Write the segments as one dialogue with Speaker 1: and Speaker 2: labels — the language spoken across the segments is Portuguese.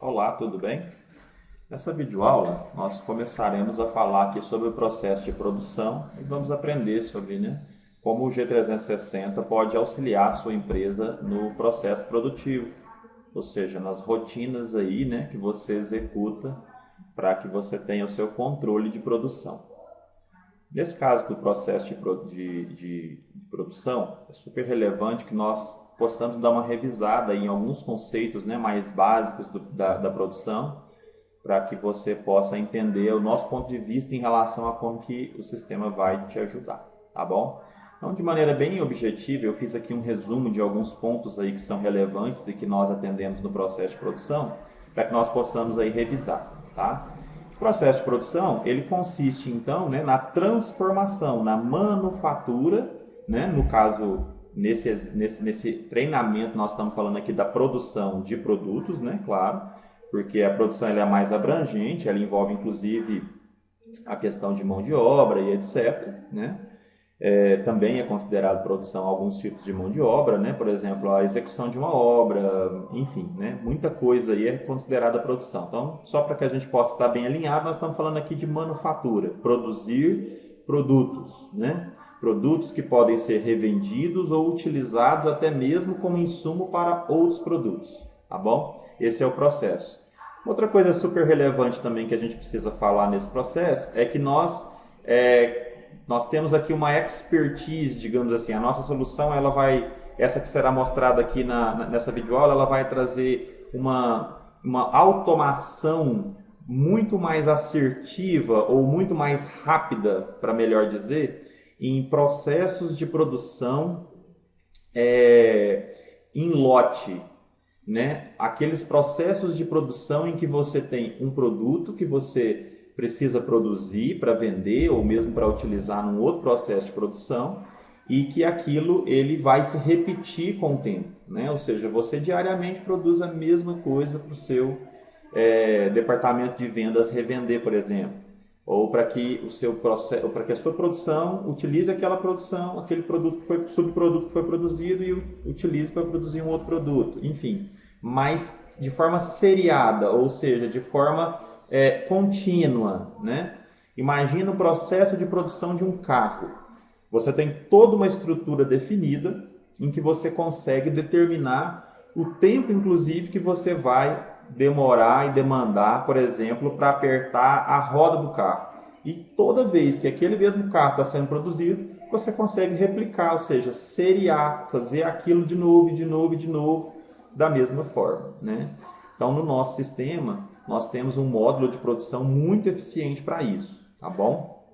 Speaker 1: Olá, tudo bem? Nessa videoaula, nós começaremos a falar aqui sobre o processo de produção e vamos aprender sobre, como o G360 pode auxiliar a sua empresa no processo produtivo, ou seja, nas rotinas aí, que você executa para que você tenha o seu controle de produção. Nesse caso do processo de produção, é super relevante que nós possamos dar uma revisada em alguns conceitos mais básicos da produção, para que você possa entender o nosso ponto de vista em relação a como que o sistema vai te ajudar, tá bom? Então, de maneira bem objetiva, eu fiz aqui um resumo de alguns pontos aí que são relevantes e que nós atendemos no processo de produção, para que nós possamos aí revisar, tá? O processo de produção, ele consiste então, na transformação, na manufatura, no caso, nesse treinamento nós estamos falando aqui da produção de produtos, claro, porque a produção ela é mais abrangente, ela envolve inclusive a questão de mão de obra e etc. Também é considerado produção alguns tipos de mão de obra, por exemplo, a execução de uma obra, enfim, muita coisa aí é considerada produção. Então, só para que a gente possa estar bem alinhado, nós estamos falando aqui de manufatura, produzir produtos, produtos que podem ser revendidos ou utilizados até mesmo como insumo para outros produtos, tá bom? Esse é o processo. Outra coisa super relevante também que a gente precisa falar nesse processo é que nós temos aqui uma expertise, digamos assim. A nossa solução, essa que será mostrada aqui nessa videoaula, ela vai trazer uma automação muito mais assertiva ou muito mais rápida, para melhor dizer, em processos de produção em lote. Aqueles processos de produção em que você tem um produto que você precisa produzir para vender ou mesmo para utilizar num outro processo de produção e que aquilo ele vai se repetir com o tempo, ou seja, você diariamente produz a mesma coisa para o seu departamento de vendas revender, por exemplo, ou para que a sua produção utilize aquela produção, aquele subproduto que foi produzido e utilize para produzir um outro produto, enfim, mas de forma seriada, ou seja, de forma contínua, Imagina o processo de produção de um carro. Você tem toda uma estrutura definida em que você consegue determinar o tempo, inclusive, que você vai demorar e demandar, por exemplo, para apertar a roda do carro. E toda vez que aquele mesmo carro está sendo produzido, você consegue replicar, ou seja, seriar, fazer aquilo de novo, de novo, de novo, da mesma forma, Então, no nosso sistema, nós temos um módulo de produção muito eficiente para isso, tá bom?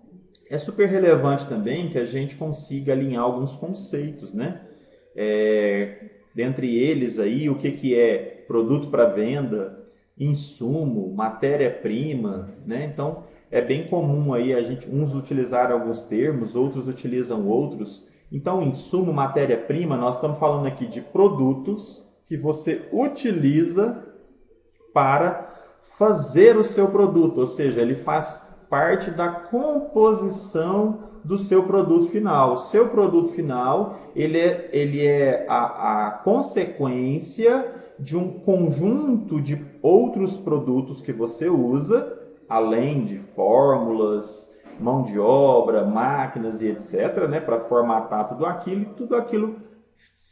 Speaker 1: É super relevante também que a gente consiga alinhar alguns conceitos, Dentre eles aí, o que é produto para venda, insumo, matéria-prima, Então, é bem comum aí uns utilizar alguns termos, outros utilizam outros. Então, insumo, matéria-prima, nós estamos falando aqui de produtos que você utiliza para fazer o seu produto, ou seja, ele faz parte da composição do seu produto final. O seu produto final ele é a consequência de um conjunto de outros produtos que você usa, além de fórmulas, mão de obra, máquinas e etc., para formatar tudo aquilo, e tudo aquilo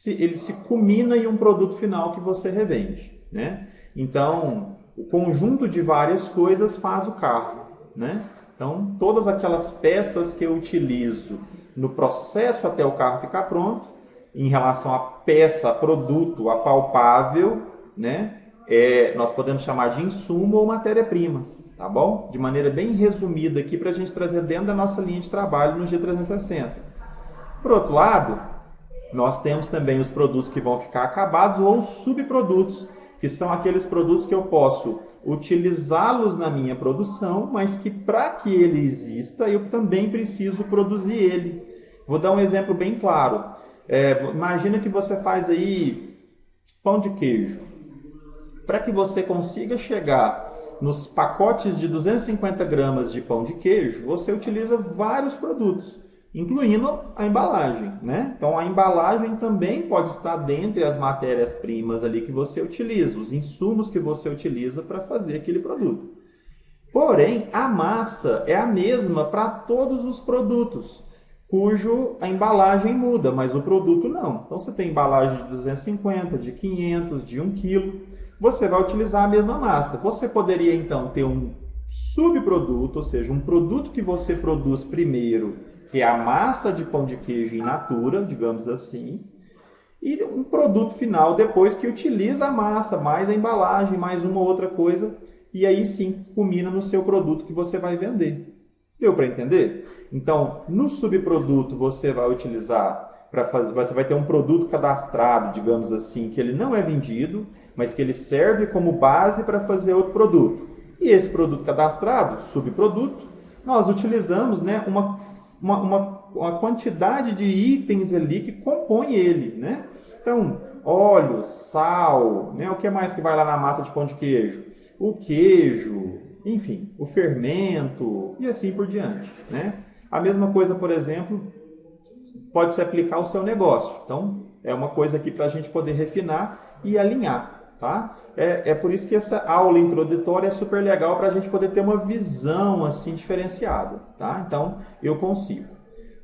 Speaker 1: ele se culmina em um produto final que você revende, Então, o conjunto de várias coisas faz o carro, Então, todas aquelas peças que eu utilizo no processo até o carro ficar pronto, em relação à peça, a produto, a palpável, nós podemos chamar de insumo ou matéria-prima, tá bom? De maneira bem resumida aqui para a gente trazer dentro da nossa linha de trabalho no G360. Por outro lado, nós temos também os produtos que vão ficar acabados ou os subprodutos, que são aqueles produtos que eu posso utilizá-los na minha produção, mas que para que ele exista, eu também preciso produzir ele. Vou dar um exemplo bem claro. Imagina que você faz aí pão de queijo. Para que você consiga chegar nos pacotes de 250 gramas de pão de queijo, você utiliza vários produtos. incluindo a embalagem, né? Então, a embalagem também pode estar dentre as matérias-primas ali que você utiliza, os insumos que você utiliza para fazer aquele produto. Porém, a massa é a mesma para todos os produtos, cujo a embalagem muda, mas o produto não. Então, você tem embalagem de 250, de 500, de 1 kg, você vai utilizar a mesma massa. Você poderia, então, ter um subproduto, ou seja, um produto que você produz primeiro, que é a massa de pão de queijo in natura, digamos assim, e um produto final depois que utiliza a massa, mais a embalagem, mais uma outra coisa, e aí sim culmina no seu produto que você vai vender. Deu para entender? Então, no subproduto você vai utilizar para fazer, você vai ter um produto cadastrado, digamos assim, que ele não é vendido, mas que ele serve como base para fazer outro produto. E esse produto cadastrado, subproduto, nós utilizamos, né, uma quantidade de itens ali que compõe ele, né? Então, óleo, sal, né? O que mais que vai lá na massa de pão de queijo? O queijo, enfim, o fermento e assim por diante, né? A mesma coisa, por exemplo, pode se aplicar ao seu negócio. Então, é uma coisa aqui para a gente poder refinar e alinhar, tá? É por isso que essa aula introdutória é super legal para a gente poder ter uma visão assim diferenciada, tá? Então, eu consigo.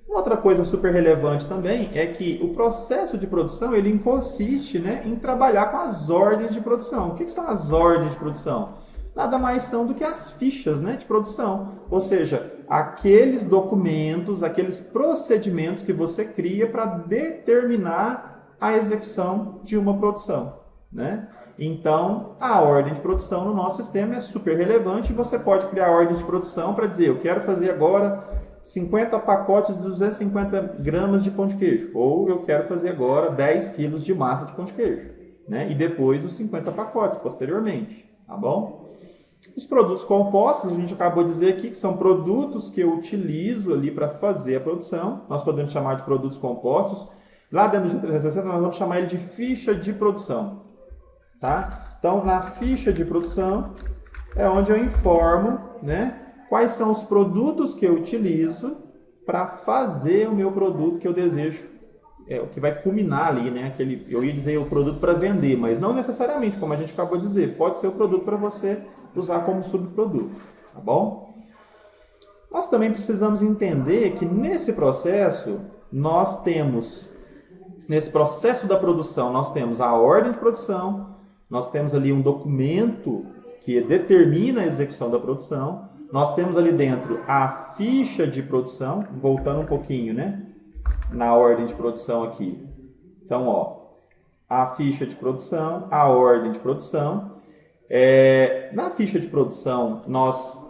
Speaker 1: Uma outra coisa super relevante também é que o processo de produção ele consiste, né, em trabalhar com as ordens de produção. O que são as ordens de produção? Nada mais são do que as fichas, né, de produção. Ou seja, aqueles documentos, aqueles procedimentos que você cria para determinar a execução de uma produção, né? Então, a ordem de produção no nosso sistema é super relevante e você pode criar ordens de produção para dizer, eu quero fazer agora 50 pacotes de 250 gramas de pão de queijo, ou eu quero fazer agora 10 quilos de massa de pão de queijo, né? E depois os 50 pacotes posteriormente, tá bom? Os produtos compostos, a gente acabou de dizer aqui que são produtos que eu utilizo ali para fazer a produção, nós podemos chamar de produtos compostos. Lá dentro do G360 nós vamos chamar ele de ficha de produção, tá? Então, na ficha de produção é onde eu informo, né, quais são os produtos que eu utilizo para fazer o meu produto que eu desejo, o que vai culminar ali, né? Eu ia dizer o produto para vender, mas não necessariamente, como a gente acabou de dizer, pode ser o produto para você usar como subproduto, tá bom? Nós também precisamos entender que nesse processo nesse processo da produção, nós temos a ordem de produção, nós temos ali um documento que determina a execução da produção, nós temos ali dentro a ficha de produção, voltando um pouquinho, né, na ordem de produção aqui. Então, ó, a ficha de produção, a ordem de produção. Na ficha de produção, nós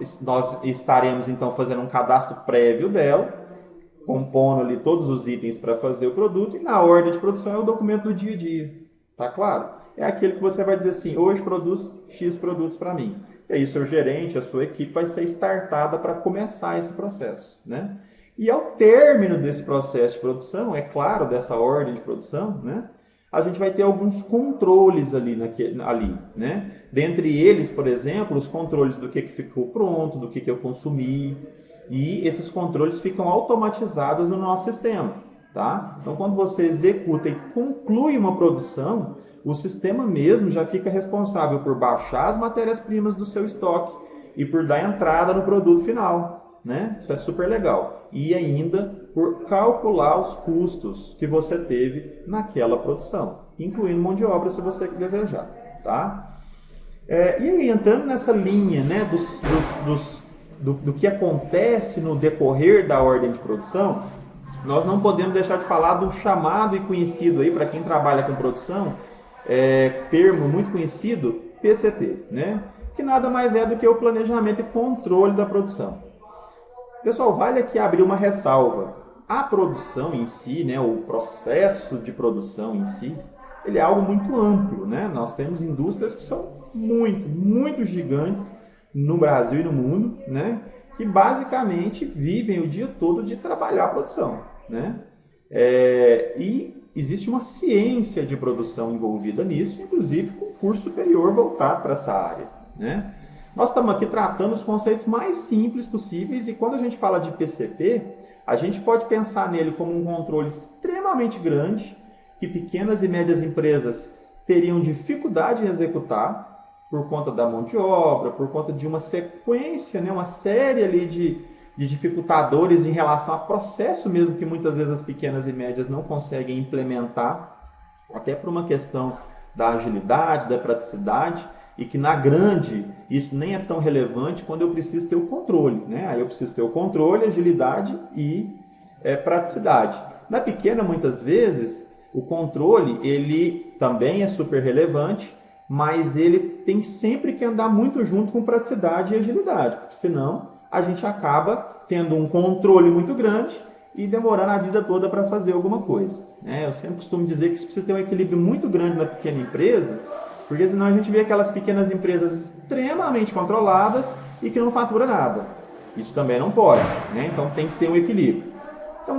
Speaker 1: estaremos então fazendo um cadastro prévio dela, compondo ali todos os itens para fazer o produto, e na ordem de produção é o documento do dia a dia, tá claro? É aquele que você vai dizer assim, hoje produz X produtos para mim. E aí o seu gerente, a sua equipe vai ser startada para começar esse processo, né? E ao término desse processo de produção, é claro, dessa ordem de produção, né, a gente vai ter alguns controles ali, né? Dentre eles, por exemplo, os controles do que ficou pronto, do que eu consumi, e esses controles ficam automatizados no nosso sistema, tá? Então, quando você executa e conclui uma produção, o sistema mesmo já fica responsável por baixar as matérias-primas do seu estoque e por dar entrada no produto final, né? Isso é super legal. E ainda por calcular os custos que você teve naquela produção, incluindo mão de obra se você desejar, tá? E aí, entrando nessa linha, né, do que acontece no decorrer da ordem de produção, nós não podemos deixar de falar do chamado e conhecido aí, para quem trabalha com produção, termo muito conhecido, PCT, né? Que nada mais é do que o planejamento e controle da produção. Pessoal, vale aqui abrir uma ressalva. A produção em si, né, o processo de produção em si, ele é algo muito amplo, né? Nós temos indústrias que são muito gigantes no Brasil e no mundo, né? Que basicamente vivem o dia todo de trabalhar a produção, né? E existe uma ciência de produção envolvida nisso, inclusive com curso superior voltado para essa área, né? Nós estamos aqui tratando os conceitos mais simples possíveis e quando a gente fala de PCP, A gente pode pensar nele como um controle extremamente grande, que pequenas e médias empresas teriam dificuldade em executar, por conta da mão de obra, por conta de uma sequência, né, uma série ali de dificultadores em relação a processo mesmo que muitas vezes as pequenas e médias não conseguem implementar, até por uma questão da agilidade, da praticidade, e que na grande isso nem é tão relevante quando eu preciso ter o controle, né? Aí eu preciso ter o controle, agilidade e praticidade. Na pequena, muitas vezes, o controle ele também é super relevante, mas ele tem sempre que andar muito junto com praticidade e agilidade, porque senão a gente acaba tendo um controle muito grande e demorando a vida toda para fazer alguma coisa, né? Eu sempre costumo dizer que isso precisa ter um equilíbrio muito grande na pequena empresa, porque senão a gente vê aquelas pequenas empresas extremamente controladas e que não fatura nada. Isso também não pode, né? Então tem que ter um equilíbrio. Então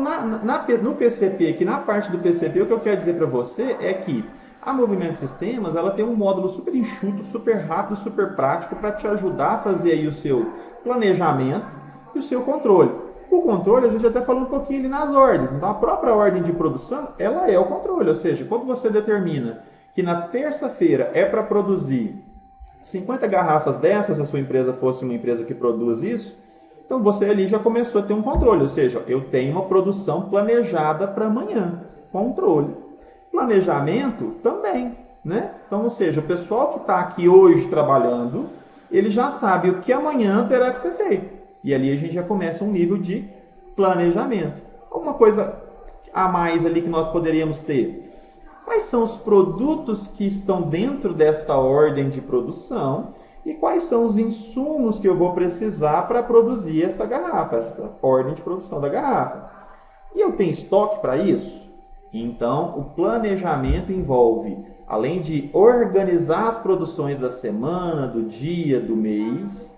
Speaker 1: no PCP, aqui na parte do PCP, o que eu quero dizer para você é que a Movimento Sistemas ela tem um módulo super enxuto, super rápido, super prático para te ajudar a fazer aí o seu planejamento e o seu controle. O controle a gente até falou um pouquinho ali nas ordens. Então a própria ordem de produção ela é o controle, ou seja, quando você determina que na terça-feira é para produzir 50 garrafas dessas, se a sua empresa fosse uma empresa que produz isso, então você ali já começou a ter um controle, ou seja, eu tenho uma produção planejada para amanhã, controle. Planejamento também, né? Então, ou seja, o pessoal que está aqui hoje trabalhando, ele já sabe o que amanhã terá que ser feito. E ali a gente já começa um nível de planejamento. Alguma coisa a mais ali que nós poderíamos ter? Quais são os produtos que estão dentro desta ordem de produção e quais são os insumos que eu vou precisar para produzir essa garrafa, essa ordem de produção da garrafa? E eu tenho estoque para isso? Então, o planejamento envolve, além de organizar as produções da semana, do dia, do mês,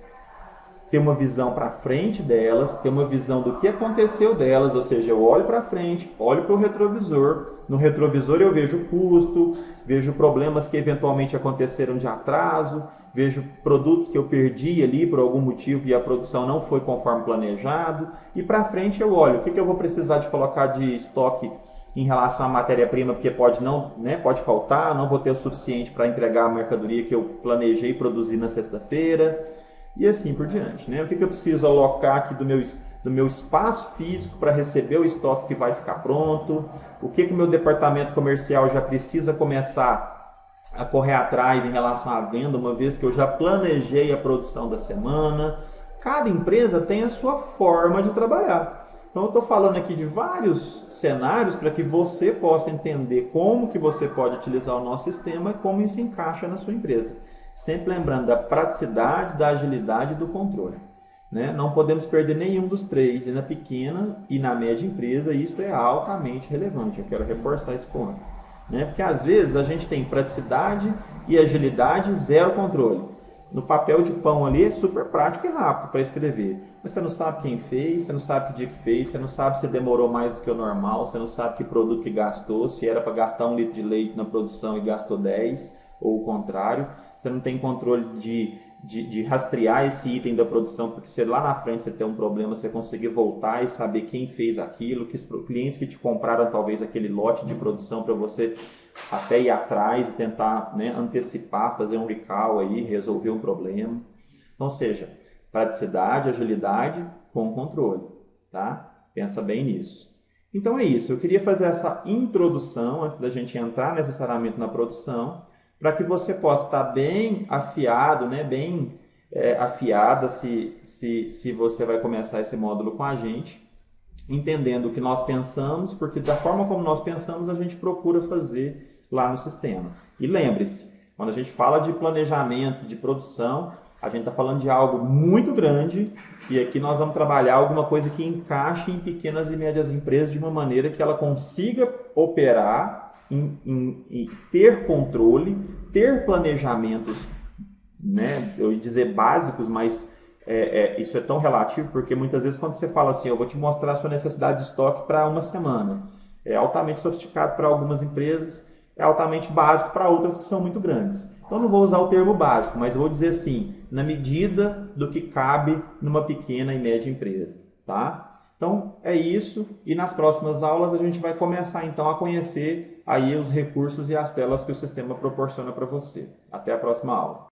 Speaker 1: ter uma visão para frente delas, ter uma visão do que aconteceu delas, ou seja, eu olho para frente, olho para o retrovisor, no retrovisor eu vejo o custo, vejo problemas que eventualmente aconteceram de atraso, vejo produtos que eu perdi ali por algum motivo e a produção não foi conforme planejado, e para frente eu olho o que eu vou precisar de colocar de estoque em relação à matéria-prima, porque pode faltar, não vou ter o suficiente para entregar a mercadoria que eu planejei produzir na sexta-feira, e assim por diante, né? O que eu preciso alocar aqui do meu espaço físico para receber o estoque que vai ficar pronto, o que o meu departamento comercial já precisa começar a correr atrás em relação à venda, uma vez que eu já planejei a produção da semana. Cada empresa tem a sua forma de trabalhar. Então eu estou falando aqui de vários cenários para que você possa entender como que você pode utilizar o nosso sistema e como isso encaixa na sua empresa. Sempre lembrando da praticidade, da agilidade e do controle, né? Não podemos perder nenhum dos três, e na pequena e na média empresa isso é altamente relevante. Eu quero reforçar esse ponto, né? Porque às vezes a gente tem praticidade e agilidade, zero controle. No papel de pão ali é super prático e rápido para escrever, mas você não sabe quem fez, você não sabe que dia que fez, você não sabe se demorou mais do que o normal, você não sabe que produto que gastou, se era para gastar 1 litro de leite na produção e gastou 10, ou o contrário. Você não tem controle de rastrear esse item da produção, porque se lá na frente você tem um problema, você conseguir voltar e saber quem fez aquilo, que os clientes que te compraram talvez aquele lote de produção para você até ir atrás e tentar, né, antecipar, fazer um recall aí, resolver um problema. Então, ou seja, praticidade, agilidade com controle, tá? Pensa bem nisso. Então é isso, eu queria fazer essa introdução antes da gente entrar necessariamente na produção, para que você possa estar bem afiado, né, bem afiada se você vai começar esse módulo com a gente, entendendo o que nós pensamos, porque da forma como nós pensamos, a gente procura fazer lá no sistema. E lembre-se, quando a gente fala de planejamento, de produção, a gente está falando de algo muito grande, e aqui nós vamos trabalhar alguma coisa que encaixe em pequenas e médias empresas de uma maneira que ela consiga operar, em ter controle, ter planejamentos, né, eu ia dizer básicos, mas isso é tão relativo, porque muitas vezes quando você fala assim, eu vou te mostrar a sua necessidade de estoque para uma semana, é altamente sofisticado para algumas empresas, é altamente básico para outras que são muito grandes. Então não vou usar o termo básico, mas vou dizer assim, na medida do que cabe numa pequena e média empresa, tá? Então é isso, e nas próximas aulas a gente vai começar então a conhecer aí os recursos e as telas que o sistema proporciona para você. Até a próxima aula.